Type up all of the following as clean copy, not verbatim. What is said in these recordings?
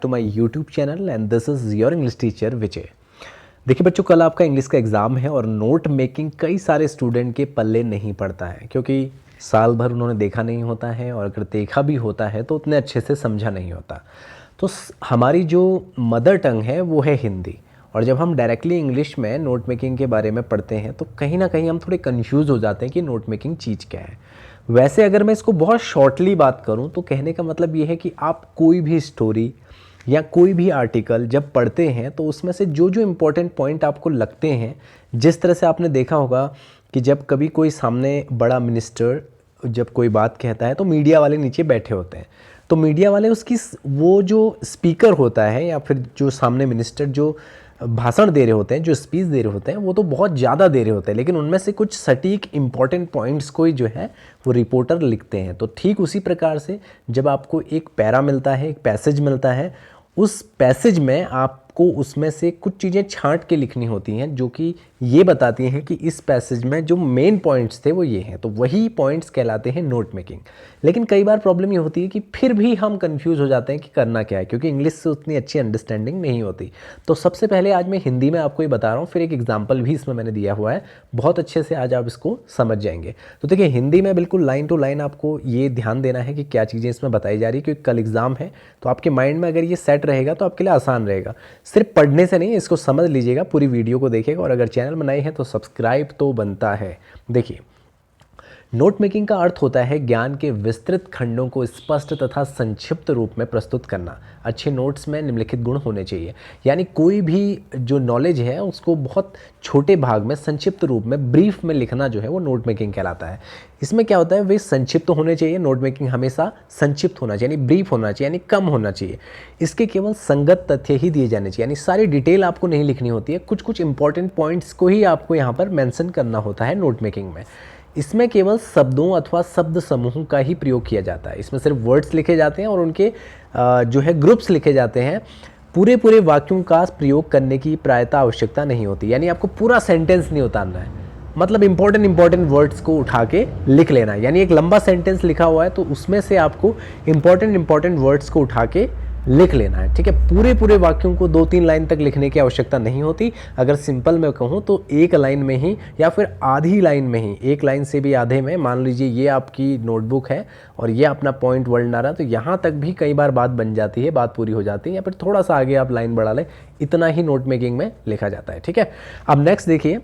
To my YouTube channel and this is your English teacher Vijay. देखिए बच्चों, कल आपका इंग्लिश का एग्ज़ाम है और नोट मेकिंग कई सारे स्टूडेंट के पल्ले नहीं पड़ता है, क्योंकि साल भर उन्होंने देखा नहीं होता है और अगर देखा भी होता है तो उतने अच्छे से समझा नहीं होता। तो हमारी जो मदर टंग है वो है हिंदी, और जब हम डायरेक्टली इंग्लिश में नोट मेकिंग के बारे में पढ़ते हैं तो कहीं ना कहीं हम थोड़े कंफ्यूज हो जाते हैं कि नोट मेकिंग चीज़ क्या है। वैसे अगर मैं इसको बहुत शॉर्टली बात करूं तो कहने का मतलब ये है कि आप कोई भी स्टोरी या कोई भी आर्टिकल जब पढ़ते हैं तो उसमें से जो जो इम्पोर्टेंट पॉइंट आपको लगते हैं, जिस तरह से आपने देखा होगा कि जब कभी कोई सामने बड़ा मिनिस्टर जब कोई बात कहता है तो मीडिया वाले नीचे बैठे होते हैं, तो मीडिया वाले उसकी वो जो स्पीकर होता है या फिर जो सामने मिनिस्टर जो भाषण दे रहे होते हैं, जो स्पीच दे रहे होते हैं, वो तो बहुत ज़्यादा दे रहे होते हैं, लेकिन उनमें से कुछ सटीक इंपॉर्टेंट पॉइंट्स को ही जो है वो रिपोर्टर लिखते हैं। तो ठीक उसी प्रकार से जब आपको एक पैरा मिलता है, एक पैसेज मिलता है, उस पैसेज में आपको उसमें से कुछ चीज़ें छांट के लिखनी होती हैं जो कि ये बताती हैं कि इस पैसेज में जो मेन पॉइंट्स थे वो ये हैं, तो वही पॉइंट्स कहलाते हैं नोट मेकिंग। लेकिन कई बार प्रॉब्लम ये होती है कि फिर भी हम कंफ्यूज हो जाते हैं कि करना क्या है, क्योंकि इंग्लिश से उतनी अच्छी अंडरस्टैंडिंग नहीं होती। तो सबसे पहले आज मैं हिंदी में आपको ये बता रहा हूँ, फिर एक एग्जाम्पल भी इसमें मैंने दिया हुआ है, बहुत अच्छे से आज आप इसको समझ जाएंगे। तो देखिए, हिंदी में बिल्कुल लाइन टू लाइन आपको ये ध्यान देना है कि क्या चीज़ें इसमें बताई जा रही है, क्योंकि कल एग्जाम है। तो आपके माइंड में अगर ये सेट रहेगा तो आपके लिए आसान रहेगा। सिर्फ पढ़ने से नहीं, इसको समझ लीजिएगा, पूरी वीडियो को देखिएगा, और अगर चैनल में नए हैं तो सब्सक्राइब तो बनता है। देखिए, नोट मेकिंग का अर्थ होता है ज्ञान के विस्तृत खंडों को स्पष्ट तथा संक्षिप्त रूप में प्रस्तुत करना। अच्छे नोट्स में निम्नलिखित गुण होने चाहिए, यानी कोई भी जो नॉलेज है उसको बहुत छोटे भाग में, संक्षिप्त रूप में, ब्रीफ में लिखना जो है वो नोट मेकिंग कहलाता है। इसमें क्या होता है, वे संक्षिप्त होने चाहिए। नोट मेकिंग हमेशा संक्षिप्त होना चाहिए, यानी ब्रीफ होना चाहिए, यानी कम होना चाहिए। इसके केवल संगत तथ्य ही दिए जाने चाहिए, यानी सारी डिटेल आपको नहीं लिखनी होती है, कुछ कुछ इंपॉर्टेंट पॉइंट्स को ही आपको यहाँ पर मेंशन करना होता है नोट मेकिंग में। इसमें केवल शब्दों अथवा शब्द समूह का ही प्रयोग किया जाता है। इसमें सिर्फ वर्ड्स लिखे जाते हैं और उनके जो है ग्रुप्स लिखे जाते हैं। पूरे पूरे वाक्यों का प्रयोग करने की प्रायता आवश्यकता नहीं होती, यानी आपको पूरा सेंटेंस नहीं उतारना है, मतलब इंपॉर्टेंट वर्ड्स को उठा के लिख लेना है। यानी एक लंबा सेंटेंस लिखा हुआ है तो उसमें से आपको इंपॉर्टेंट वर्ड्स को उठा के लिख लेना है, ठीक है। पूरे पूरे वाक्यों को 2-3 लाइन तक लिखने की आवश्यकता नहीं होती। अगर सिंपल में कहूँ तो एक लाइन में ही या फिर आधी लाइन में ही, एक लाइन से भी आधे में, मान लीजिए ये आपकी नोटबुक है और ये अपना पॉइंट वर्ड आ रहा है, तो यहाँ तक भी कई बार बात बन जाती है, बात पूरी हो जाती है, या फिर थोड़ा सा आगे आप लाइन बढ़ा लें, इतना ही नोट मेकिंग में लिखा जाता है, ठीक है। अब नेक्स्ट देखिए,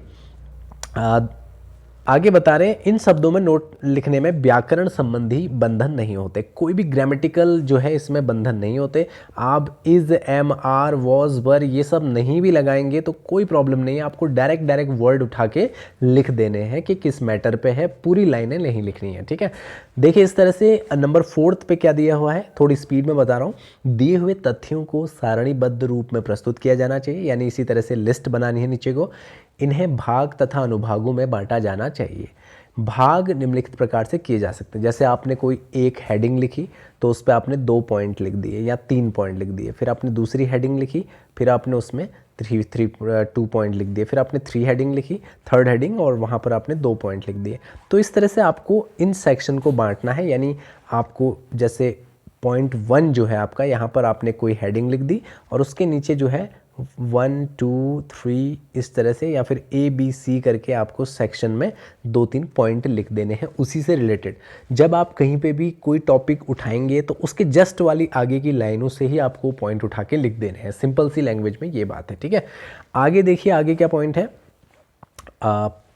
आगे बता रहे हैं, इन शब्दों में नोट लिखने में व्याकरण संबंधी बंधन नहीं होते। कोई भी ग्रामेटिकल जो है इसमें बंधन नहीं होते। आप इज, एम, आर, वॉज, वर ये सब नहीं भी लगाएंगे तो कोई प्रॉब्लम नहीं है। आपको डायरेक्ट वर्ड उठा के लिख देने हैं कि किस मैटर पे है, पूरी लाइनें नहीं लिखनी है, ठीक है। देखिए, इस तरह से नंबर 4 पे क्या दिया हुआ है, थोड़ी स्पीड में बता रहा हूँ। दिए हुए तथ्यों को सारणीबद्ध रूप में प्रस्तुत किया जाना चाहिए, यानी इसी तरह से लिस्ट बनानी है नीचे को। इन्हें भाग तथा अनुभागों में बांटा जाना चाहिए। भाग निम्नलिखित प्रकार से किए जा सकते हैं, जैसे आपने कोई एक हेडिंग लिखी तो उस पर आपने 2 पॉइंट लिख दिए या 3 पॉइंट लिख दिए, फिर आपने दूसरी हेडिंग लिखी, फिर आपने उसमें 2 पॉइंट लिख दिए, फिर आपने 3 हेडिंग लिखी, थर्ड हेडिंग, और वहाँ पर आपने 2 पॉइंट लिख दिए। तो इस तरह से आपको इन सेक्शन को बांटना है, यानी आपको जैसे पॉइंट 1 जो है आपका, यहाँ पर आपने कोई हेडिंग लिख दी और उसके नीचे जो है 1, 2, 3 इस तरह से, या फिर ABC करके आपको सेक्शन में 2-3 पॉइंट लिख देने हैं उसी से रिलेटेड। जब आप कहीं पे भी कोई टॉपिक उठाएंगे तो उसके जस्ट वाली आगे की लाइनों से ही आपको पॉइंट उठा के लिख देने हैं। सिंपल सी लैंग्वेज में ये बात है, ठीक है। आगे देखिए, आगे क्या पॉइंट है,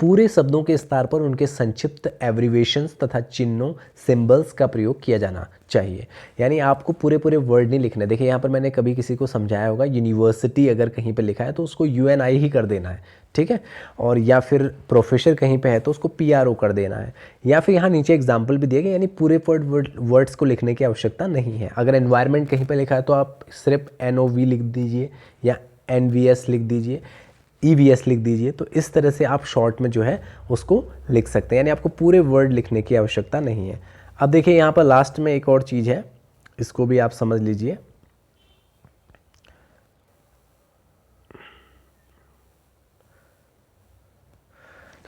पूरे शब्दों के स्तर पर उनके संक्षिप्त एब्रीवेशंस तथा चिन्हों, सिंबल्स का प्रयोग किया जाना चाहिए, यानी आपको पूरे पूरे वर्ड नहीं लिखने। देखिए, यहाँ पर मैंने कभी किसी को समझाया होगा, यूनिवर्सिटी अगर कहीं पे लिखा है तो उसको UNI ही कर देना है, ठीक है। और या फिर प्रोफेसर कहीं पे है तो उसको PRO कर देना है, या फिर यहाँ नीचे एग्जाम्पल भी दिया गया, यानी पूरे वर्ड्स को लिखने की आवश्यकता नहीं है। अगर एनवायरनमेंट कहीं पर लिखा है तो आप सिर्फ NOV लिख दीजिए या NVS लिख दीजिए, EVS लिख दीजिए। तो इस तरह से आप शॉर्ट में जो है उसको लिख सकते हैं, यानी आपको पूरे वर्ड लिखने की आवश्यकता नहीं है। अब देखिए, यहाँ पर लास्ट में एक और चीज़ है, इसको भी आप समझ लीजिए।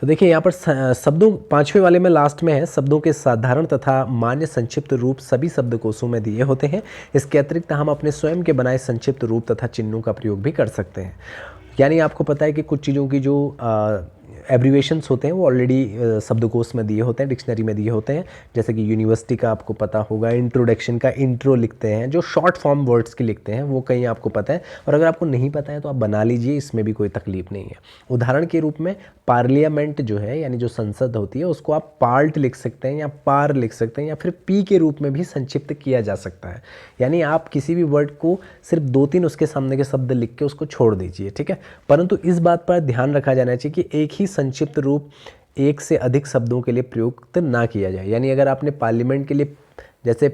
तो देखिए यहाँ पर शब्दों, पांचवें वाले में लास्ट में है, शब्दों के साधारण तथा मान्य संक्षिप्त रूप सभी शब्दकोशों में दिए होते हैं। इसके अतिरिक्त हम अपने स्वयं के बनाए संक्षिप्त रूप तथा चिन्हों का प्रयोग भी कर सकते हैं। यानी आपको पता है कि कुछ चीज़ों की जो एब्रीवेशंस होते हैं वो ऑलरेडी शब्दकोश में दिए होते हैं, डिक्शनरी में दिए होते हैं। जैसे कि यूनिवर्सिटी का आपको पता होगा, इंट्रोडक्शन का इंट्रो लिखते हैं, जो शॉर्ट फॉर्म वर्ड्स के लिखते हैं वो कहीं आपको पता है, और अगर आपको नहीं पता है तो आप बना लीजिए, इसमें भी कोई तकलीफ नहीं है। उदाहरण के रूप में पार्लियामेंट जो है, यानी जो संसद होती है, उसको आप पार्ट लिख सकते हैं या पार लिख सकते हैं, या फिर पी के रूप में भी संक्षिप्त किया जा सकता है। यानी आप किसी भी वर्ड को सिर्फ 2-3 उसके सामने के शब्द लिख के उसको छोड़ दीजिए, ठीक है। परंतु इस बात पर ध्यान रखा जाना चाहिए कि एक ही संक्षिप्त रूप एक से अधिक शब्दों के लिए प्रयुक्त ना किया जाए। यानी अगर आपने पार्लियामेंट के लिए जैसे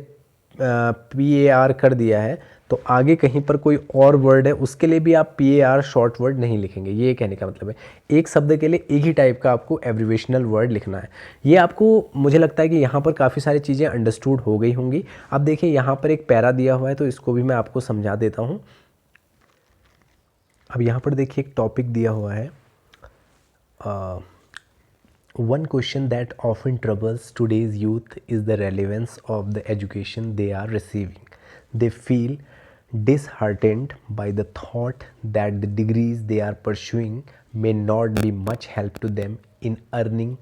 PAR कर दिया है, तो आगे कहीं पर कोई और वर्ड है उसके लिए भी आप PAR शॉर्ट वर्ड नहीं लिखेंगे। ये कहने का मतलब है एक शब्द के लिए एक ही टाइप का आपको एब्रिवेशनल वर्ड लिखना है। ये आपको, मुझे लगता है कि यहाँ पर काफ़ी सारी चीज़ें अंडरस्टूड हो गई होंगी। अब देखिए यहाँ पर एक पैरा दिया हुआ है, तो इसको भी मैं आपको समझा देता हूँ। अब यहाँ पर देखिए एक टॉपिक दिया हुआ है, one question that often troubles today's youth is the relevance of the education they are receiving. They feel disheartened by the thought that the degrees they are pursuing may not be much help to them in earning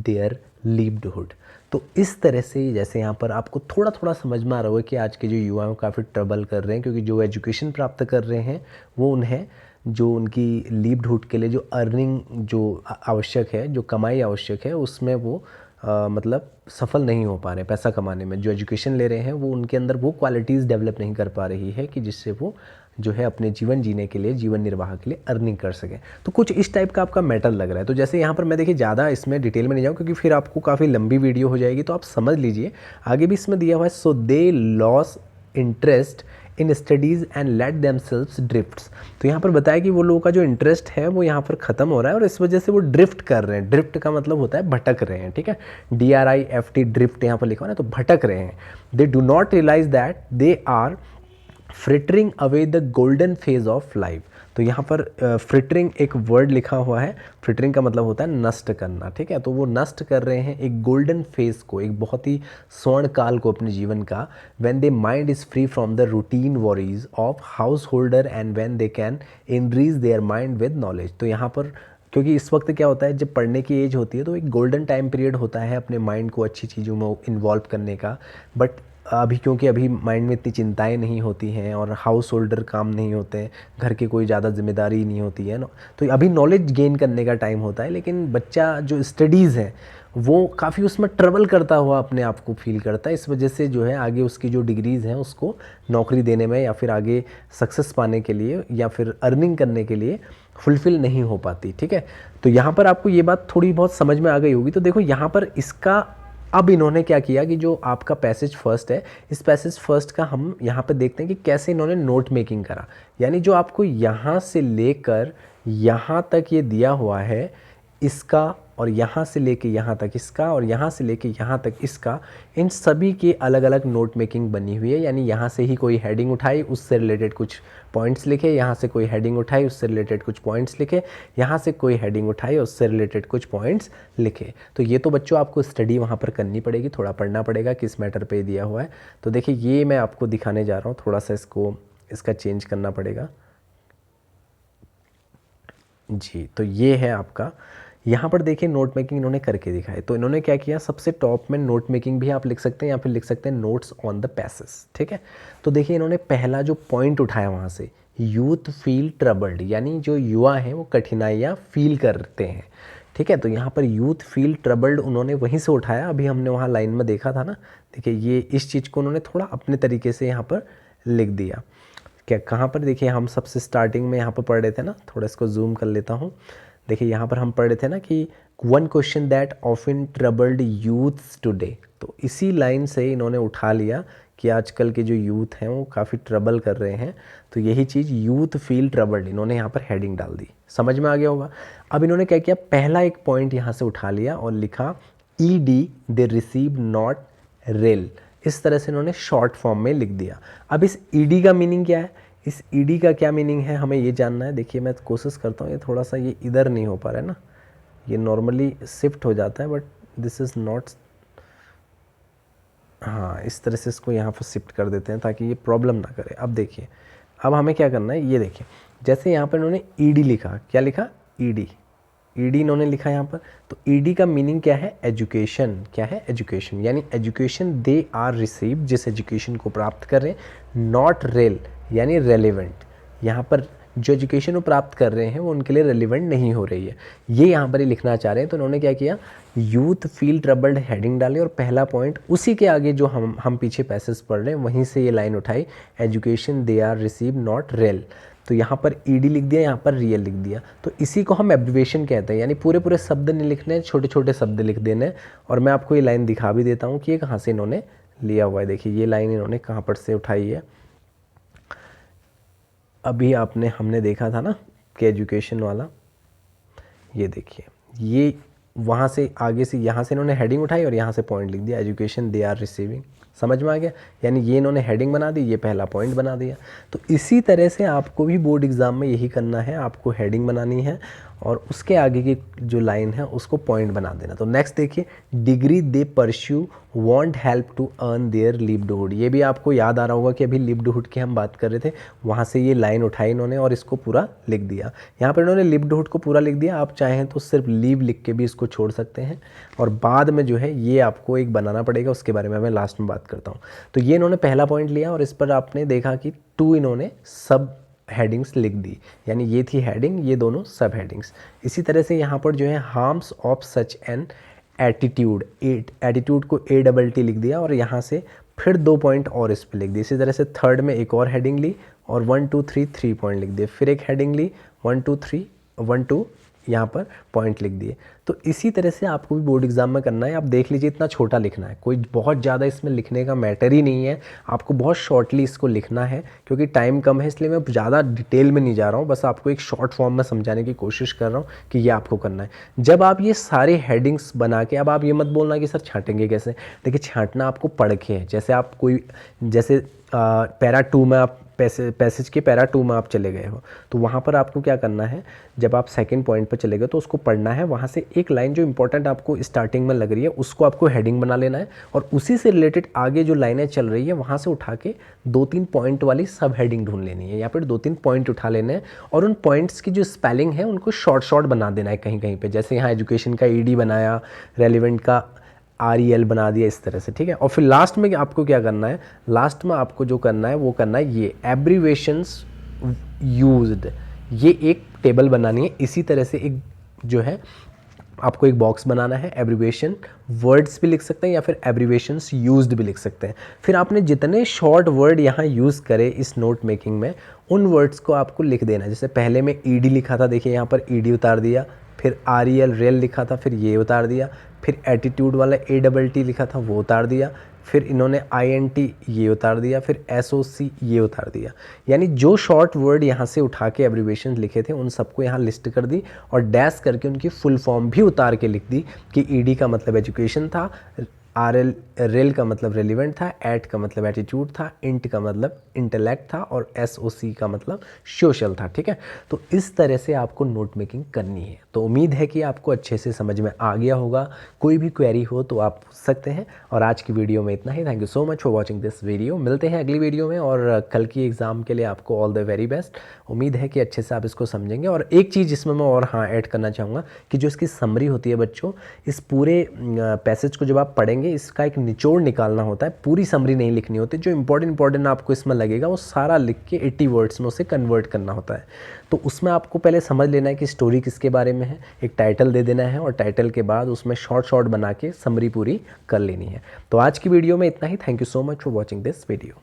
their livelihood. तो इस तरह से जैसे यहाँ पर आपको थोड़ा थोड़ा समझ में आ रहा होगा कि आज के जो युवा हैं काफ़ी ट्रबल कर रहे हैं, क्योंकि जो एजुकेशन प्राप्त कर रहे हैं वो उन्हें जो उनकी लीवलीहुड के लिए जो अर्निंग जो आवश्यक है, जो कमाई आवश्यक है, उसमें वो मतलब सफल नहीं हो पा रहे पैसा कमाने में। जो एजुकेशन ले रहे हैं वो उनके अंदर वो क्वालिटीज़ डेवलप नहीं कर पा रही है कि जिससे वो जो है अपने जीवन जीने के लिए, जीवन निर्वाह के लिए अर्निंग कर सकें। तो कुछ इस टाइप का आपका मैटर लग रहा है। तो जैसे यहाँ पर मैं देखिए ज़्यादा इसमें डिटेल में नहीं जाऊँ, क्योंकि फिर आपको काफ़ी लंबी वीडियो हो जाएगी, तो आप समझ लीजिए। आगे भी इसमें दिया हुआ है, so they lose interest in studies and let themselves drifts. तो यहाँ पर बताया कि वो लोगों का जो इंटरेस्ट है वो यहाँ पर ख़त्म हो रहा है और इस वजह से वो ड्रिफ्ट कर रहे हैं। ड्रिफ्ट का मतलब होता है भटक रहे हैं, ठीक है। DRIFT ड्रिफ्ट यहाँ पर लिखा हुआ है, तो भटक रहे हैं। They do not realise that they are frittering away the golden phase of life. तो यहाँ पर फ्रिटरिंग एक वर्ड लिखा हुआ है। फ्रिटरिंग का मतलब होता है नष्ट करना, ठीक है। तो वो नष्ट कर रहे हैं एक गोल्डन फेज को, एक बहुत ही स्वर्ण काल को अपने जीवन का। When they mind is free from the routine worries of house holder and when they can enrich their mind with knowledge. तो यहाँ पर क्योंकि इस वक्त क्या होता है, जब पढ़ने की एज होती है तो एक गोल्डन टाइम पीरियड होता है अपने माइंड को अच्छी चीज़ों में इन्वॉल्व करने का। बट अभी क्योंकि अभी माइंड में इतनी चिंताएं नहीं होती हैं और हाउस होल्डर काम नहीं होते हैं, घर की कोई ज़्यादा जिम्मेदारी नहीं होती है ना, तो अभी नॉलेज गेन करने का टाइम होता है। लेकिन बच्चा जो स्टडीज़ है वो काफ़ी उसमें ट्रबल करता हुआ अपने आप को फील करता है। इस वजह से जो है आगे उसकी जो डिग्रीज़ हैं उसको नौकरी देने में या फिर आगे सक्सेस पाने के लिए या फिर अर्निंग करने के लिए फुलफ़िल नहीं हो पाती, ठीक है। तो यहाँ पर आपको ये बात थोड़ी बहुत समझ में आ गई होगी। तो देखो यहाँ पर इसका अब इन्होंने क्या किया कि जो आपका पैसेज फर्स्ट है, इस पैसेज फर्स्ट का हम यहाँ पे देखते हैं कि कैसे इन्होंने नोट मेकिंग करा। यानी जो आपको यहाँ से लेकर यहाँ तक ये दिया हुआ है, इसका और यहाँ से लेके यहाँ तक इसका और यहाँ से लेके यहाँ तक इसका, इन सभी की अलग अलग नोट मेकिंग बनी हुई है। यानी यहाँ से ही कोई हेडिंग उठाई, उससे रिलेटेड कुछ पॉइंट्स लिखे, यहाँ से कोई हेडिंग उठाई, उससे रिलेटेड कुछ पॉइंट्स लिखे, यहाँ से कोई हेडिंग उठाई, उससे रिलेटेड कुछ पॉइंट्स लिखे। तो ये तो बच्चों आपको स्टडी वहाँ पर करनी पड़ेगी, थोड़ा पढ़ना पड़ेगा किस मैटर पे दिया हुआ है। तो देखिए ये मैं आपको दिखाने जा रहा हूँ, थोड़ा सा इसका चेंज करना पड़ेगा जी। तो ये है आपका, यहाँ पर देखिए नोट मेकिंग इन्होंने करके दिखाई। तो इन्होंने क्या किया, सबसे टॉप में नोट मेकिंग भी आप लिख सकते हैं या फिर लिख सकते हैं नोट्स ऑन द पैसेज, ठीक है। तो देखिए इन्होंने पहला जो पॉइंट उठाया वहाँ से, यूथ फील ट्रबल्ड, यानी जो युवा हैं वो कठिनाइयाँ फील करते हैं, ठीक है। तो यहाँ पर यूथ फील ट्रबल्ड उन्होंने वहीं से उठाया, अभी हमने वहाँ लाइन में देखा था ना। देखिए ये इस चीज़ को उन्होंने थोड़ा अपने तरीके से यहाँ पर लिख दिया। क्या कहाँ पर देखिए हम सबसे स्टार्टिंग में यहाँ पर पढ़ रहे थे ना, थोड़ा इसको जूम कर लेता हूँ। देखिए यहाँ पर हम पढ़ रहे थे ना कि one question that often troubled youths today. तो इसी लाइन से इन्होंने उठा लिया कि आजकल के जो यूथ हैं वो काफ़ी ट्रबल कर रहे हैं। तो यही चीज़ यूथ फील ट्रबल्ड इन्होंने यहाँ पर हेडिंग डाल दी, समझ में आ गया होगा। अब इन्होंने क्या किया, पहला एक पॉइंट यहाँ से उठा लिया और लिखा ED they receive not rail. इस तरह से इन्होंने शॉर्ट फॉर्म में लिख दिया। अब इस ED का मीनिंग क्या है, इस ED का क्या मीनिंग है हमें ये जानना है। देखिए मैं कोशिश करता हूँ, ये थोड़ा सा ये इधर नहीं हो पा रहा है ना, ये नॉर्मली शिफ्ट हो जाता है बट दिस इज़ नॉट, हाँ इस तरह से इसको यहाँ पर शिफ्ट कर देते हैं ताकि ये प्रॉब्लम ना करे। अब देखिए अब हमें क्या करना है, ये देखिए जैसे यहाँ पर इन्होंने ईडी लिखा, क्या लिखा, ईडी, ईडी इन्होंने लिखा यहाँ पर, तो ईडी का मीनिंग क्या है, एजुकेशन, क्या है, एजुकेशन, यानी एजुकेशन दे आर रिसीव, जिस एजुकेशन को प्राप्त कर रहे हैं, नॉट रेल यानी रेलिवेंट, यहाँ पर जो एजुकेशन वो प्राप्त कर रहे हैं वो उनके लिए रेलिवेंट नहीं हो रही है, ये यहाँ पर ही लिखना चाह रहे हैं। तो उन्होंने क्या किया, यूथ फील ट्रबल्ड हेडिंग डाली और पहला पॉइंट उसी के आगे जो हम पीछे पैसेज पढ़ रहे हैं वहीं से ये लाइन उठाई, education they are receive not rail, तो यहाँ पर ईडी लिख दिया, यहाँ पर रियल लिख दिया। तो इसी को हम एब्रिविएशन कहते हैं, यानी पूरे पूरे शब्द नहीं लिखने, छोटे छोटे शब्द लिख देने। और मैं आपको ये लाइन दिखा भी देता हूँ कि ये कहाँ से इन्होंने लिया हुआ है। देखिए ये लाइन इन्होंने कहाँ पर से उठाई है, अभी हमने देखा था ना कि एजुकेशन वाला, ये देखिए ये वहाँ से आगे से यहाँ से इन्होंने हेडिंग उठाई और यहाँ से पॉइंट लिख दिया, एजुकेशन दे आर रिसीविंग, समझ में आ गया, यानी ये इन्होंने हेडिंग बना दी, ये पहला पॉइंट बना दिया। तो इसी तरह से आपको भी बोर्ड एग्ज़ाम में यही करना है, आपको हेडिंग बनानी है और उसके आगे की जो लाइन है उसको पॉइंट बना देना। तो नेक्स्ट देखिए, degree they pursue want help to earn their livelihood, ये भी आपको याद आ रहा होगा कि अभी लिवलीहुड की हम बात कर रहे थे, वहाँ से ये लाइन उठाई इन्होंने और इसको पूरा लिख दिया। यहाँ पर इन्होंने लिवलीहुड को पूरा लिख दिया, आप चाहें तो सिर्फ लीव लिख के भी इसको छोड़ सकते हैं और बाद में जो है ये आपको एक बनाना पड़ेगा, उसके बारे में मैं लास्ट में बात करता हूँ। तो ये इन्होंने पहला पॉइंट लिया और इस पर आपने देखा कि 2 इन्होंने सब हेडिंग्स लिख दी, यानी ये थी हेडिंग, ये दोनों सब हेडिंग्स। इसी तरह से यहाँ पर जो है harms of such an attitude, attitude को ATT लिख दिया और यहाँ से फिर 2 पॉइंट और इस पर लिख दिए। इसी तरह से थर्ड में एक और हेडिंग ली और 1 2 3 3 पॉइंट लिख दिए, फिर एक हेडिंग ली 1 2 3 1 2 यहाँ पर पॉइंट लिख दिए। तो इसी तरह से आपको भी बोर्ड एग्जाम में करना है। आप देख लीजिए इतना छोटा लिखना है, कोई बहुत ज़्यादा इसमें लिखने का मैटर ही नहीं है, आपको बहुत शॉर्टली इसको लिखना है क्योंकि टाइम कम है, इसलिए मैं ज़्यादा डिटेल में नहीं जा रहा हूँ, बस आपको एक शॉर्ट फॉर्म में समझाने की कोशिश कर रहा हूँ कि ये आपको करना है। जब आप ये सारे हेडिंग्स बना के, अब आप ये मत बोलना कि सर छाँटेंगे कैसे, देखिए छाँटना आपको पढ़ के है। जैसे आप कोई, जैसे पैरा 2 में आप पैसेज के पैरा 2 में आप चले गए हो तो वहाँ पर आपको क्या करना है, जब आप सेकंड पॉइंट पर चले गए तो उसको पढ़ना है, वहाँ से एक लाइन जो इंपॉर्टेंट आपको स्टार्टिंग में लग रही है उसको आपको हेडिंग बना लेना है और उसी से रिलेटेड आगे जो लाइनें चल रही है वहाँ से उठा के 2-3 पॉइंट वाली सब हेडिंग ढूंढ लेनी है या फिर 2-3 पॉइंट उठा लेने हैं और उन पॉइंट्स की जो स्पेलिंग है उनको शॉर्ट बना देना है कहीं कहीं पर। जैसे यहाँ एजुकेशन का ED बनाया, रेलिवेंट का REL बना दिया, इस तरह से, ठीक है। और फिर लास्ट में आपको क्या करना है, लास्ट में आपको जो करना है वो करना है ये एब्रीवेशंस यूज्ड, ये एक टेबल बनानी है। इसी तरह से एक जो है आपको एक बॉक्स बनाना है, एब्रीवेशन वर्ड्स भी लिख सकते हैं या फिर एब्रीवेशंस यूज्ड भी लिख सकते हैं। फिर आपने जितने शॉर्ट वर्ड यहाँ यूज़ करे इस नोट मेकिंग में उन वर्ड्स को आपको लिख देना है। जैसे पहले में ED लिखा था, देखिए यहाँ पर ED उतार दिया, फिर REL रेल लिखा था, फिर ये उतार दिया, फिर एटीट्यूड वाला ATT लिखा था वो उतार दिया, फिर इन्होंने INT ये उतार दिया, फिर SOC ये उतार दिया। यानी जो शॉर्ट वर्ड यहाँ से उठा के एब्रीवेशन लिखे थे उन सबको यहाँ लिस्ट कर दी और डैश करके उनकी फुल फॉर्म भी उतार के लिख दी कि ED का मतलब एजुकेशन था, रेल का मतलब रेलिवेंट था, एट का मतलब एटीट्यूड था, इंट का मतलब इंटेलेक्ट था और SOC का मतलब सोशल था, ठीक है। तो इस तरह से आपको नोट मेकिंग करनी है। तो उम्मीद है कि आपको अच्छे से समझ में आ गया होगा। कोई भी क्वेरी हो तो आप पूछ सकते हैं और आज की वीडियो में इतना ही। Thank you so much for watching this video. मिलते हैं अगली वीडियो में और कल की एग्ज़ाम के लिए आपको ऑल द वेरी बेस्ट। उम्मीद है कि अच्छे से आप इसको समझेंगे। और एक चीज़ इसमें मैं और ऐड करना चाहूँगा कि जो इसकी समरी होती है बच्चों, इस पूरे पैसेज को जब आप पढ़ेंगे इसका एक निचोड़ निकालना होता है, पूरी समरी नहीं लिखनी होती। जो इंपॉर्टेंट आपको इसमें लगेगा वो सारा लिख के 80 वर्ड्स में उसे कन्वर्ट करना होता है। तो उसमें आपको पहले समझ लेना है कि स्टोरी किसके बारे में है, एक टाइटल दे देना है और टाइटल के बाद उसमें शॉर्ट बना के समरी पूरी कर लेनी है। तो आज की वीडियो में इतना ही। Thank you so much for watching this video.